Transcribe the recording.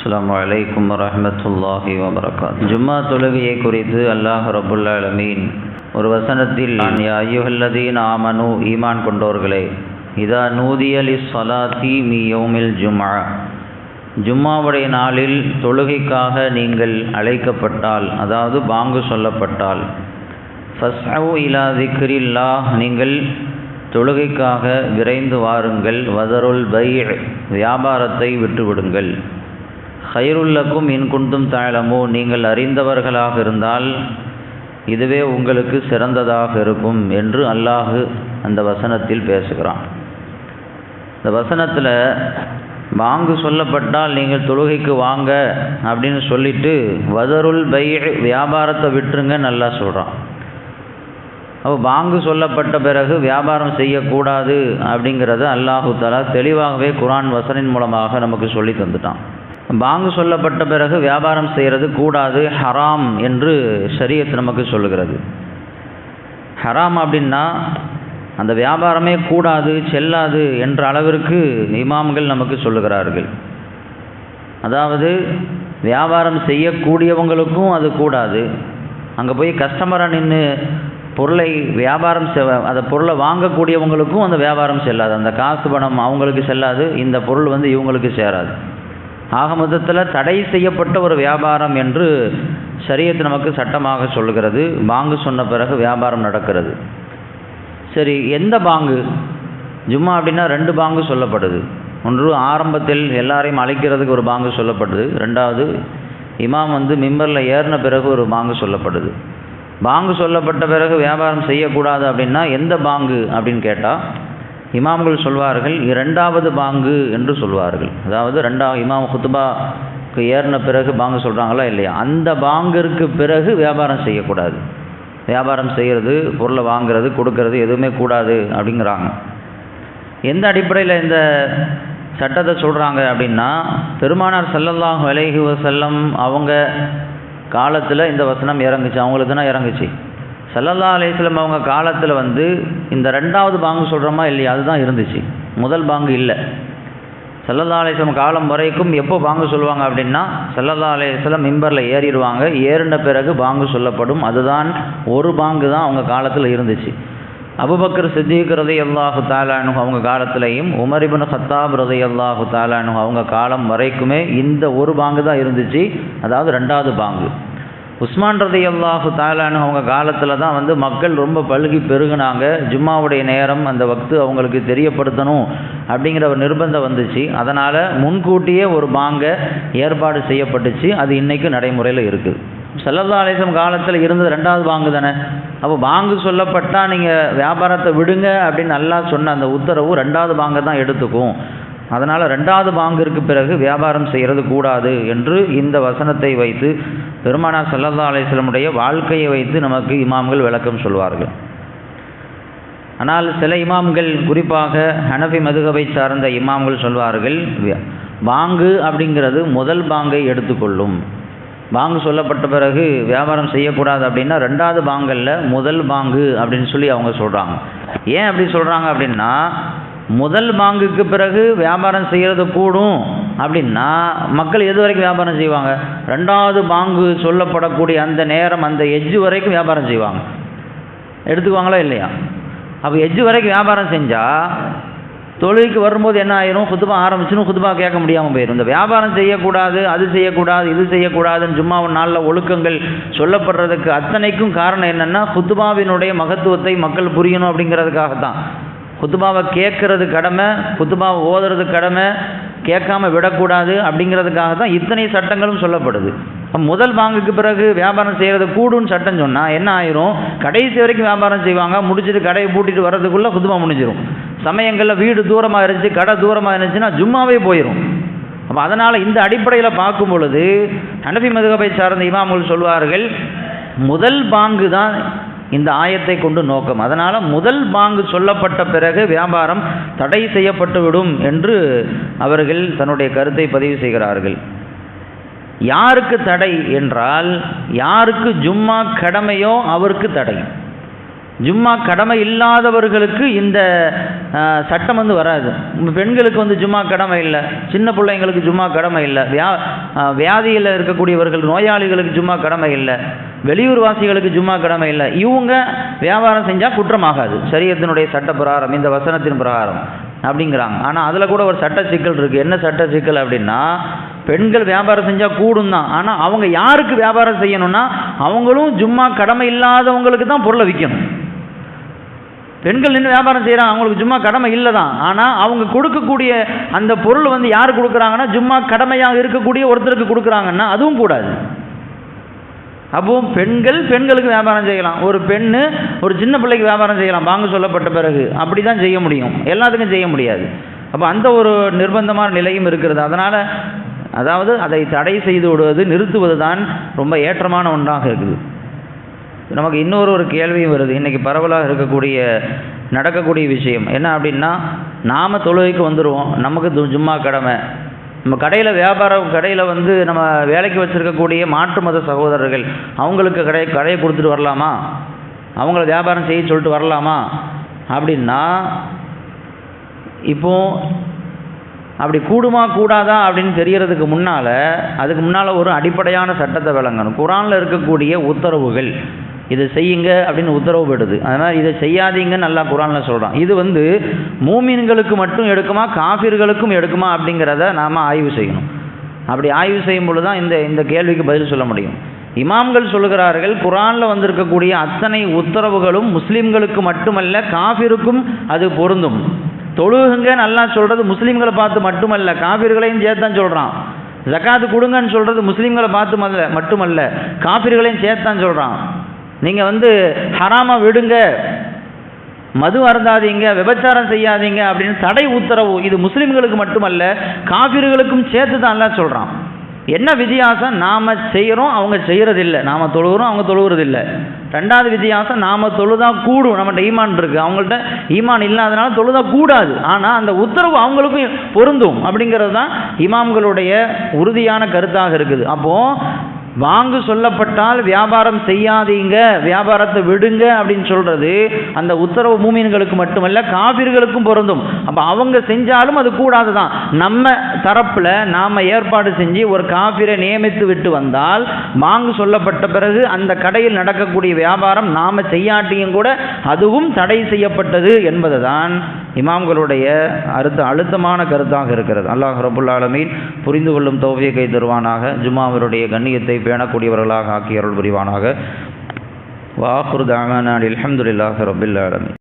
அஸ்ஸலாமு அலைக்கும் வரஹ்மத்துல்லாஹி வபரகாத்துஹு. ஜும்மா தொழுகையை குறித்து அல்லாஹ் ரப்புல் ஆலமீன் ஒரு வசனத்தில், யா அய்யுஹல்லதீன ஆமனு, ஈமான் கொண்டோர்களே, இதா நூதிய லிஸ்ஸலாத்தி மீ யௌமில் ஜும்ஆ, ஜும்மாவுடைய நாளில் தொழுகைக்காக நீங்கள் அழைக்கப்பட்டால், அதாவது பாங்கு சொல்லப்பட்டால், ஃபஸ்அவு இலா திக்ரில்லாஹ், நீங்கள் தொழுகைக்காக விரைந்து வாருங்கள், வதருல் பைஅ், வியாபாரத்தை விட்டுவிடுங்கள், ஹைருல்லக்கும் இன் குன்தும் தஅலமூ, நீங்கள் அறிந்தவர்களாக இருந்தால் இதுவே உங்களுக்கு சிறந்ததாக இருக்கும் என்று அல்லாஹ் அந்த வசனத்தில் பேசுகிறான். இந்த வசனத்தில் பாங்கு சொல்லப்பட்டால் நீங்கள் தொழுகைக்கு வாங்க அப்படின்னு சொல்லிட்டு வதருல் பைஅ், வியாபாரத்தை விட்டுருங்க நல்லா சொல்கிறான். அப்போ பாங்கு சொல்லப்பட்ட பிறகு வியாபாரம் செய்யக்கூடாது அப்படிங்கிறத அல்லாஹு தஆலா தெளிவாகவே குர்ஆன் வசனின் மூலமாக நமக்கு சொல்லி தந்துட்டான். பாங்கு சொல்லப்பட்ட பிறகு வியாபாரம் செய்கிறது கூடாது, ஹராம் என்று ஷரியத் நமக்கு சொல்லுகிறது. ஹராம் அப்படின்னா அந்த வியாபாரமே கூடாது, செல்லாது என்ற அளவிற்கு இமாம்கள் நமக்கு சொல்லுகிறார்கள். அதாவது வியாபாரம் செய்யக்கூடியவங்களுக்கும் அது கூடாது, அங்கே போய் கஸ்டமராக நின்று பொருளை வியாபாரம் அந்த பொருளை வாங்கக்கூடியவங்களுக்கும் அந்த வியாபாரம் செல்லாது, அந்த காசு பணம் அவங்களுக்கு செல்லாது, இந்த பொருள் இவங்களுக்கு சேராது. ஆக மொத்தத்தில் தடை செய்யப்பட்ட ஒரு வியாபாரம் என்று ஷரியத் நமக்கு சட்டமாக சொல்லுகிறது. பாங்கு சொன்ன பிறகு வியாபாரம் நடக்கிறது. சரி, எந்த பாங்கு? ஜும்மா அப்படின்னா 2 பாங்கு சொல்லப்படுது. ஒன்று ஆரம்பத்தில் எல்லாரையும் அழைக்கிறதுக்கு ஒரு பாங்கு சொல்லப்படுது. ரெண்டாவது இமாம் மிம்பரில் ஏறின பிறகு ஒரு பாங்கு சொல்லப்படுது. பாங்கு சொல்லப்பட்ட பிறகு வியாபாரம் செய்யக்கூடாது அப்படின்னா எந்த பாங்கு அப்படின்னு கேட்டால் இமாம்கள் சொல்வார்கள், 2வது பாங்கு என்று சொல்வார்கள். அதாவது இமாம் குத்துபாக்கு ஏறின பிறகு பாங்கு சொல்கிறாங்களா இல்லையா, அந்த பாங்கிற்கு பிறகு வியாபாரம் செய்யக்கூடாது. வியாபாரம் செய்கிறது, பொருளை வாங்கிறது, கொடுக்கறது எதுவுமே கூடாது அப்படிங்கிறாங்க. எந்த அடிப்படையில் இந்த சட்டத்தை சொல்கிறாங்க அப்படின்னா, பெருமானார் ஸல்லல்லாஹு அலைஹி வஸல்லம் அவங்க காலத்தில் இந்த வசனம் இறங்குச்சு, அவங்களுக்கு தான் இறங்குச்சு. ஸல்லல்லாஹு அலைஹி வஸல்லம் அவங்க காலத்தில் இந்த 2வது பாங்கு சொல்கிறோமா இல்லையா, அதுதான் இருந்துச்சு, முதல் பாங்கு இல்லை. ஸல்லல்லாஹு அலைஹி வஸல்லம் காலம் வரைக்கும் எப்போ பாங்கு சொல்லுவாங்க அப்படின்னா, ஸல்லல்லாஹு அலைஹி வஸல்லம் மிம்பரில் ஏறிடுவாங்க, ஏறின பிறகு பாங்கு சொல்லப்படும். அதுதான் ஒரு பாங்கு தான் அவங்க காலத்தில் இருந்துச்சு. அபூபக்கர் சித்தீக் ரலியல்லாஹு தஆலா அன்ஹு அவங்க காலத்திலையும், உமர் இப்னு கத்தாப் ரலியல்லாஹு தஆலா அன்ஹு அவங்க காலம் வரைக்குமே இந்த ஒரு பாங்கு தான் இருந்துச்சு, அதாவது 2வது பாங்கு. உஸ்மான் ரலியல்லாஹு தஆலா அன்ஹு அவங்க காலத்தில் தான் மக்கள் ரொம்ப பல்கி பெருகினாங்க. ஜும்மாவுடைய நேரம் அந்த வக்து அவங்களுக்கு தெரியப்படுத்தணும் அப்படிங்கிற ஒரு நிர்பந்தம் வந்துச்சு. அதனால் முன்கூட்டியே ஒரு பாங்கை ஏற்பாடு செய்யப்பட்டுச்சு. அது இன்றைக்கு நடைமுறையில் இருக்குது. ஸல்லல்லாஹு அலைஹி வஸல்லம் காலத்தில் இருந்தது 2வது பாங்கு தானே. அப்போ பாங்கு சொல்லப்பட்டால் நீங்கள் வியாபாரத்தை விடுங்க அப்படின்னு அல்லாஹ் சொன்ன அந்த உத்தரவு 2வது பாங்கை தான் எடுத்துக்கும். அதனால் 2வது பாங்கிற்கு பிறகு வியாபாரம் செய்கிறது கூடாது என்று இந்த வசனத்தை வைத்து பெருமானார் ஸல்லல்லாஹு அலைஹி வஸல்லமுடைய வாழ்க்கையை வைத்து நமக்கு இமாம்கள் விளக்கம் சொல்வார்கள். ஆனால் சில இமாம்கள், குறிப்பாக ஹனஃபி மதுஹபை சார்ந்த இமாம்கள் சொல்வார்கள், பாங்கு அப்படிங்கிறது முதல் பாங்கை எடுத்துக்கொள்ளும். பாங்கு சொல்லப்பட்ட பிறகு வியாபாரம் செய்யக்கூடாது அப்படின்னா 2வது பாங்கல்ல முதல் பாங்கு அப்படின்னு சொல்லி அவங்க சொல்கிறாங்க. ஏன் அப்படி சொல்கிறாங்க அப்படின்னா, முதல் பாங்குக்கு பிறகு வியாபாரம் செய்கிறது கூடும் அப்படின்னா மக்கள் எது வரைக்கும் வியாபாரம் செய்வாங்க? 2வது பாங்கு சொல்லப்படக்கூடிய அந்த நேரம், அந்த எஜ்ஜு வரைக்கும் வியாபாரம் செய்வாங்க. எடுத்துக்குவாங்களா இல்லையா? அப்போ எஜ்ஜு வரைக்கும் வியாபாரம் செஞ்சால் தொழுகைக்கு வரும்போது என்ன ஆயிரும்? குத்துபா ஆரம்பிச்சுன்னு குத்துபா கேட்க முடியாமல் போயிடும். இந்த வியாபாரம் செய்யக்கூடாது, அது செய்யக்கூடாது, இது செய்யக்கூடாதுன்னு சும்மா ஒரு நாளில் ஒழுக்கங்கள் சொல்லப்படுறதுக்கு அத்தனைக்கும் காரணம் என்னென்னா, குத்துபாவினுடைய மகத்துவத்தை மக்கள் புரியணும் அப்படிங்கிறதுக்காகத்தான். குத்துபாவை கேட்கறது கடமை, குத்துபாவை ஓதுறது கடமை, கேட்காம விடக்கூடாது அப்படிங்கிறதுக்காக தான் இத்தனை சட்டங்களும் சொல்லப்படுது. முதல் பாங்குக்கு பிறகு வியாபாரம் செய்கிறது கூடுன்னு சட்டம் சொன்னால் என்ன ஆயிரும்? கடைசி வரைக்கும் வியாபாரம் செய்வாங்க, முடிச்சுட்டு கடையை பூட்டிட்டு வர்றதுக்குள்ளே குத்துபா முடிஞ்சிடும். சமயங்களில் வீடு தூரமாக இருந்துச்சு, கடை தூரமாக இருந்துச்சுன்னா ஜும்மாவே போயிடும். அப்போ அதனால் இந்த அடிப்படையில் பார்க்கும் பொழுது ஹனஃபி மதுஹபை சார்ந்த இமாம்கள் சொல்வார்கள், முதல் பாங்கு தான் இந்த ஆயத்தை கொண்டு நோக்கம். அதனால் முதல் பாங்கு சொல்லப்பட்ட பிறகு வியாபாரம் தடை செய்யப்பட்டு விடும் என்று அவர்கள் தன்னுடைய கருத்தை பதிவு செய்கிறார்கள். யாருக்கு தடை என்றால், யாருக்கு ஜும்மா கடமையோ அவருக்கு தடை. ஜும்மா கடமை இல்லாதவர்களுக்கு இந்த சட்டம் வராது. பெண்களுக்கு ஜும்மா கடமை இல்லை, சின்ன பிள்ளைங்களுக்கு ஜும்மா கடமை இல்லை, வியாதியில் இருக்கக்கூடியவர்கள் நோயாளிகளுக்கு ஜும்மா கடமை இல்லை, வெளியூர் வாசிகளுக்கு ஜும்மா கடமை இல்லை. இவங்க வியாபாரம் செஞ்சால் குற்றமாகாது ஷரியத்தினுடைய சட்ட பிரகாரம், இந்த வசனத்தின் பிரகாரம் அப்படிங்கிறாங்க. ஆனால் அதில் கூட ஒரு சட்ட சிக்கல் இருக்குது. என்ன சட்ட சிக்கல் அப்படின்னா, பெண்கள் வியாபாரம் செஞ்சால் கூடும் தான், ஆனால் அவங்க யாருக்கு வியாபாரம் செய்யணும்னா அவங்களும் ஜும்மா கடமை இல்லாதவங்களுக்கு தான் பொருளை விற்கணும். பெண்கள் நின்று வியாபாரம் செய்கிறாங்க, அவங்களுக்கு ஜும்மா கடமை இல்லை தான், ஆனால் அவங்க கொடுக்கக்கூடிய அந்த பொருள் யார் கொடுக்குறாங்கன்னா ஜும்மா கடமையாக இருக்கக்கூடிய ஒருத்தருக்கு கொடுக்குறாங்கன்னா அதுவும் கூடாது. அப்போ பெண்களுக்கு வியாபாரம் செய்யலாம், ஒரு பெண்ணு ஒரு சின்ன பிள்ளைக்கு வியாபாரம் செய்யலாம் வாங்க சொல்லப்பட்ட பிறகு, அப்படி தான் செய்ய முடியும், எல்லாத்துக்கும் செய்ய முடியாது. அப்போ அந்த ஒரு நிர்பந்தமான நிலையும் இருக்கிறது. அதனால் அதாவது அதை தடை செய்து விடுவது, நிறுத்துவது தான் ரொம்ப ஏற்றமான ஒன்றாக இருக்குது. நமக்கு இன்னொரு கேள்வியும் வருது, இன்றைக்கி பரவலாக நடக்கக்கூடிய விஷயம் என்ன அப்படின்னா, நாம் தொழுகைக்கு வந்துடுவோம், நமக்கு ஜும்மா கடமை, நம்ம கடையில் நம்ம வேலைக்கு வச்சுருக்கக்கூடிய மாற்று மத சகோதரர்கள் அவங்களுக்கு கடையை கொடுத்துட்டு வரலாமா, அவங்கள வியாபாரம் செய்ய சொல்லிட்டு வரலாமா அப்படின்னா, இப்போது அப்படி கூடுமா கூடாதா அப்படின்னு தெரியறதுக்கு அதுக்கு முன்னால் ஒரு அடிப்படையான சட்டத்தை விளங்கணும். குர்ஆனில் இருக்கக்கூடிய உத்தரவுகள், இதை செய்யுங்க அப்படின்னு உத்தரவு பெறுது, அதனால் இதை செய்யாதீங்கன்னு நல்லா குர்ஆனில் சொல்கிறான். இது மூமின்களுக்கு மட்டும் எடுக்குமா காஃபிர்களுக்கும் எடுக்குமா அப்படிங்கிறத நாம் ஆய்வு செய்யணும். அப்படி ஆய்வு செய்யும் பொழுது தான் இந்த கேள்விக்கு பதில் சொல்ல முடியும். இமாம்கள் சொல்கிறார்கள், குர்ஆனில் வந்திருக்கக்கூடிய அத்தனை உத்தரவுகளும் முஸ்லீம்களுக்கு மட்டுமல்ல காஃபிருக்கும் அது பொருந்தும். தொழுகுங்கன்னு அல்லாஹ் சொல்கிறது முஸ்லீம்களை பார்த்து மட்டுமல்ல காஃபிர்களையும் சேர்த்தான் சொல்கிறான். ஜகாத்து கொடுங்கன்னு சொல்கிறது முஸ்லீம்களை பார்த்து மட்டுமல்ல காஃபிர்களையும் சேர்த்தான் சொல்கிறான். நீங்கள் ஹராமாக விடுங்க, மது அருந்தாதீங்க, விபச்சாரம் செய்யாதீங்க அப்படின்னு தடை உத்தரவு இது முஸ்லீம்களுக்கு மட்டுமல்ல காஃபிர்களுக்கும் சேர்த்து தான் அல்லாஹ் சொல்கிறான். என்ன வித்தியாசம், நாம் செய்கிறோம் அவங்க செய்கிறதில்லை, நாம் தொழுகிறோம் அவங்க தொழுகிறதில்லை. ரெண்டாவது வித்தியாசம், நாம் தொழுதா கூடும், நம்மகிட்ட ஈமான் இருக்குது, அவங்கள்ட்ட ஈமான் இல்லாதனால தொழுதா கூடாது, ஆனால் அந்த உத்தரவு அவங்களுக்கும் பொருந்தும் அப்படிங்கிறது தான் இமாம்களுடைய உறுதியான கருத்தாக இருக்குது. அப்போது வாங்கு சொல்லப்பட்டால் வியாபாரம் செய்யாதீங்க, வியாபாரத்தை விடுங்க அப்படின்னு சொல்கிறது அந்த உத்தரவு மூமின்களுக்கு மட்டுமல்ல காபிர்களுக்கும் பொருந்தும். அப்போ அவங்க செஞ்சாலும் அது கூடாது தான். நம்ம தரப்பில் நாம் ஏற்பாடு செஞ்சு ஒரு காபிரை நியமித்து விட்டு வந்தால் வாங்கு சொல்லப்பட்ட பிறகு அந்த கடையில் நடக்கக்கூடிய வியாபாரம் நாம் செய்யாட்டியும் கூட அதுவும் தடை செய்யப்பட்டது என்பது தான் இமாம்களுடைய அழுத்தமான கருத்தாக இருக்கிறது. அல்லாஹ் ரப்புல் ஆலமீன் புரிந்து கொள்ளும் தௌஃபீக்கை தருவானாக. ஜும்மாவினுடைய கண்ணியத்தை பேணக்கூடியவர்களாக ஆக்கி அருள் புரிவானாக. வ ஆகிரு தஅவானா அல்ஹம்துலில்லாஹி ரப்பில் ஆலமீன்.